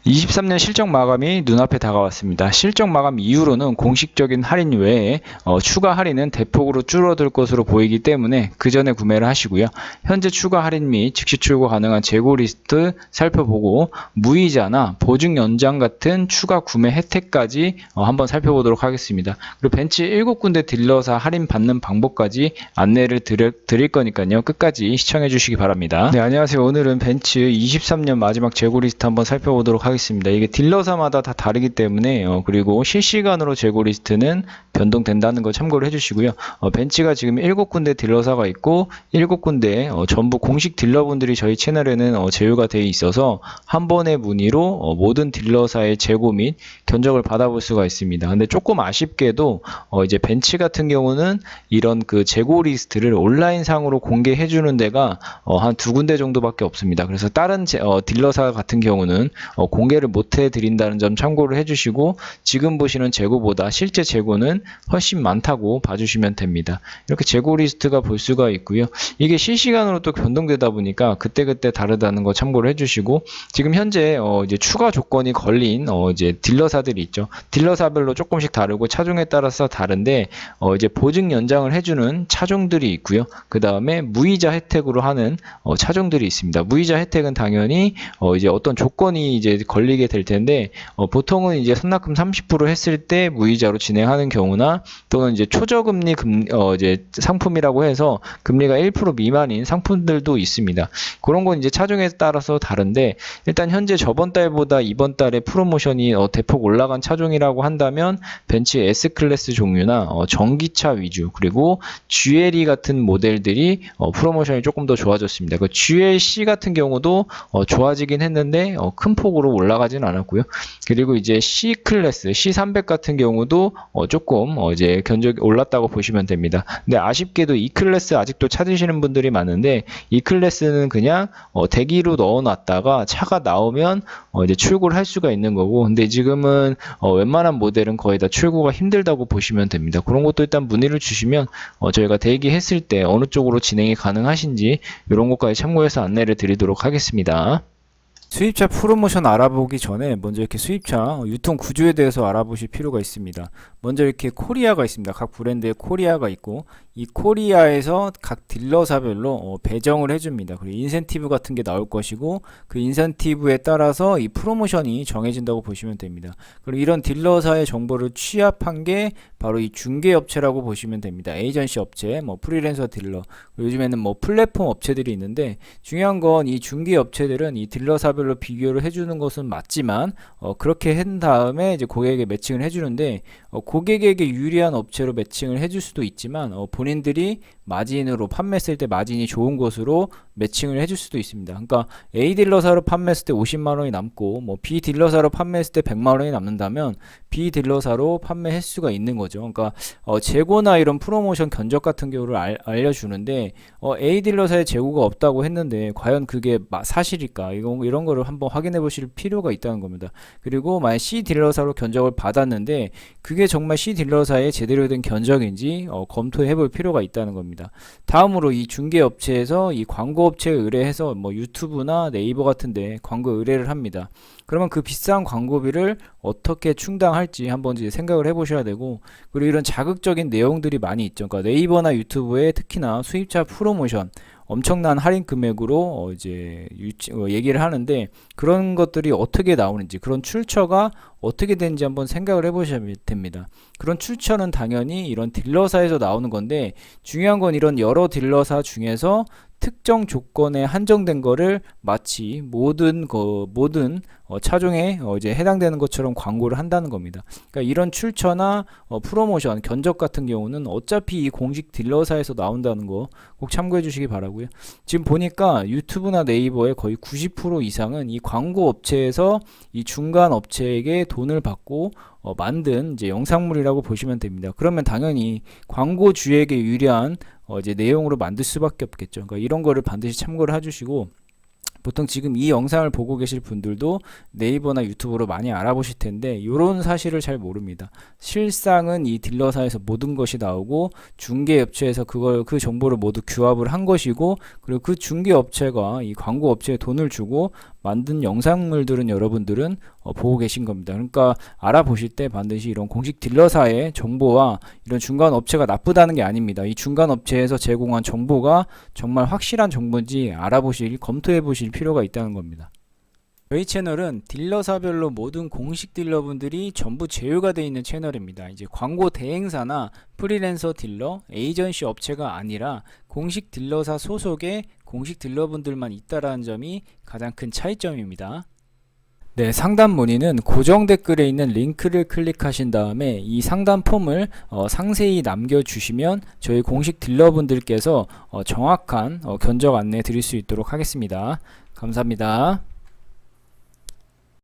23년 실적 마감이 눈앞에 다가왔습니다. 실적 마감 이후로는 공식적인 할인 외에 추가 할인은 대폭으로 줄어들 것으로 보이기 때문에 그 전에 구매를 하시고요. 현재 추가 할인 및 즉시 출고 가능한 재고 리스트 살펴보고 무이자나 보증 연장 같은 추가 구매 혜택까지 한번 살펴보도록 하겠습니다. 그리고 벤츠 7군데 딜러사 할인 받는 방법까지 안내를 드릴 거니까요. 끝까지 시청해 주시기 바랍니다. 네, 안녕하세요. 오늘은 벤츠 23년 마지막 재고 리스트 한번 살펴보도록 하겠습니다. 이게 딜러사마다 다 다르기 때문에 그리고 실시간으로 재고 리스트는 변동된다는 거 참고를 해주시고요. 벤츠가 지금 7군데 딜러사가 있고 7군데 전부 공식 딜러분들이 저희 채널에는 제휴가 되어 있어서 한 번의 문의로 모든 딜러사의 재고 및 견적을 받아볼 수가 있습니다. 근데 조금 아쉽게도 이제 벤츠 같은 경우는 이런 그 재고 리스트를 온라인 상으로 공개해 주는 데가 한 2군데 정도밖에 없습니다. 그래서 다른 딜러사 같은 경우는 공개를 못 해드린다는 점 참고를 해주시고 지금 보시는 재고보다 실제 재고는 훨씬 많다고 봐주시면 됩니다. 이렇게 재고 리스트가 볼 수가 있고요. 이게 실시간으로 또 변동되다 보니까 그때그때 다르다는 거 참고를 해주시고 지금 현재 이제 추가 조건이 걸린 이제 딜러사들이 있죠. 딜러사별로 조금씩 다르고 차종에 따라서 다른데 이제 보증 연장을 해주는 차종들이 있고요. 그 다음에 무이자 혜택으로 하는 차종들이 있습니다. 무이자 혜택은 당연히 이제 어떤 조건이 이제 걸리게 될 텐데 보통은 이제 선납금 30% 했을 때 무이자로 진행하는 경우나 또는 이제 초저금리 이제 상품이라고 해서 금리가 1% 미만인 상품들도 있습니다. 그런 건 이제 차종에 따라서 다른데 일단 현재 저번 달보다 이번 달에 프로모션이 대폭 올라간 차종이라고 한다면 벤츠 S클래스 종류나 전기차 위주 그리고 GLE 같은 모델들이 프로모션이 조금 더 좋아졌습니다. 그 GLC 같은 경우도 좋아지긴 했는데 큰 폭으로 올라가진 않았고요. 그리고 이제 C클래스, C300 같은 경우도 조금 이제 견적이 올랐다고 보시면 됩니다. 근데 아쉽게도 E클래스 아직도 찾으시는 분들이 많은데 E클래스는 그냥 대기로 넣어놨다가 차가 나오면 이제 출고를 할 수가 있는 거고 근데 지금은 웬만한 모델은 거의 다 출고가 힘들다고 보시면 됩니다. 그런 것도 일단 문의를 주시면 저희가 대기했을 때 어느 쪽으로 진행이 가능하신지 이런 것까지 참고해서 안내를 드리도록 하겠습니다. 수입차 프로모션 알아보기 전에 먼저 이렇게 수입차 유통 구조에 대해서 알아보실 필요가 있습니다. 먼저 이렇게 코리아가 있습니다. 각 브랜드의 코리아가 있고 이 코리아에서 각 딜러사별로 배정을 해줍니다. 그리고 인센티브 같은 게 나올 것이고 그 인센티브에 따라서 이 프로모션이 정해진다고 보시면 됩니다. 그리고 이런 딜러사의 정보를 취합한 게 바로 이 중개업체라고 보시면 됩니다. 에이전시 업체, 프리랜서 딜러, 요즘에는 플랫폼 업체들이 있는데 중요한 건 이 중개업체들은 이 딜러사별로 비교를 해주는 것은 맞지만 그렇게 한 다음에 이제 고객에게 매칭을 해주는데 고객에게 유리한 업체로 매칭을 해줄 수도 있지만 본인들이 마진으로 판매했을 때 마진이 좋은 곳으로 매칭을 해줄 수도 있습니다. 그러니까 A 딜러사로 판매했을 때 50만원이 남고 B 딜러사로 판매했을 때 100만원이 남는다면 B 딜러사로 판매할 수가 있는 거죠. 그러니까 재고나 이런 프로모션 견적 같은 경우를 알려주는데 A 딜러사에 재고가 없다고 했는데 과연 그게 사실일까? 이런 거를 한번 확인해 보실 필요가 있다는 겁니다. 그리고 만약 C 딜러사로 견적을 받았는데 그게 정말 C 딜러사에 제대로 된 견적인지 검토해 볼 필요가 있다는 겁니다. 다음으로 이 중개업체에서 이 광고업체에 의뢰해서 유튜브나 네이버 같은데 광고 의뢰를 합니다. 그러면 그 비싼 광고비를 어떻게 충당할지 한번 이제 생각을 해보셔야 되고 그리고 이런 자극적인 내용들이 많이 있죠. 그러니까 네이버나 유튜브에 특히나 수입차 프로모션 엄청난 할인 금액으로 이제 얘기를 하는데 그런 것들이 어떻게 나오는지 그런 출처가 어떻게 되는지 한번 생각을 해보셔야 됩니다. 그런 출처는 당연히 이런 딜러사에서 나오는 건데 중요한 건 이런 여러 딜러사 중에서 특정 조건에 한정된 거를 마치 모든 차종에 이제 해당되는 것처럼 광고를 한다는 겁니다. 그러니까 이런 출처나 프로모션, 견적 같은 경우는 어차피 이 공식 딜러사에서 나온다는 거 꼭 참고해 주시기 바라고요. 지금 보니까 유튜브나 네이버의 거의 90% 이상은 이 광고 업체에서 이 중간 업체에게 돈을 받고 만든 이제 영상물이라고 보시면 됩니다. 그러면 당연히 광고주에게 유리한 이제 내용으로 만들 수밖에 없겠죠. 그러니까 이런 거를 반드시 참고를 해주시고 보통 지금 이 영상을 보고 계실 분들도 네이버나 유튜브로 많이 알아보실 텐데 이런 사실을 잘 모릅니다. 실상은 이 딜러사에서 모든 것이 나오고 중개업체에서 그 정보를 모두 규합을 한 것이고 그리고 그 중개업체가 이 광고업체에 돈을 주고 만든 영상물들은 여러분들은 보고 계신 겁니다. 그러니까 알아보실 때 반드시 이런 공식 딜러사의 정보와 이런 중간 업체가 나쁘다는 게 아닙니다. 이 중간 업체에서 제공한 정보가 정말 확실한 정보인지 검토해 보실 필요가 있다는 겁니다. 저희 채널은 딜러사별로 모든 공식 딜러분들이 전부 제휴가 되어 있는 채널입니다. 이제 광고 대행사나 프리랜서 딜러, 에이전시 업체가 아니라 공식 딜러사 소속의 공식 딜러분들만 있다라는 점이 가장 큰 차이점입니다. 네, 상담 문의는 고정 댓글에 있는 링크를 클릭하신 다음에 이 상담 폼을 상세히 남겨주시면 저희 공식 딜러분들께서 정확한 견적 안내 드릴 수 있도록 하겠습니다. 감사합니다.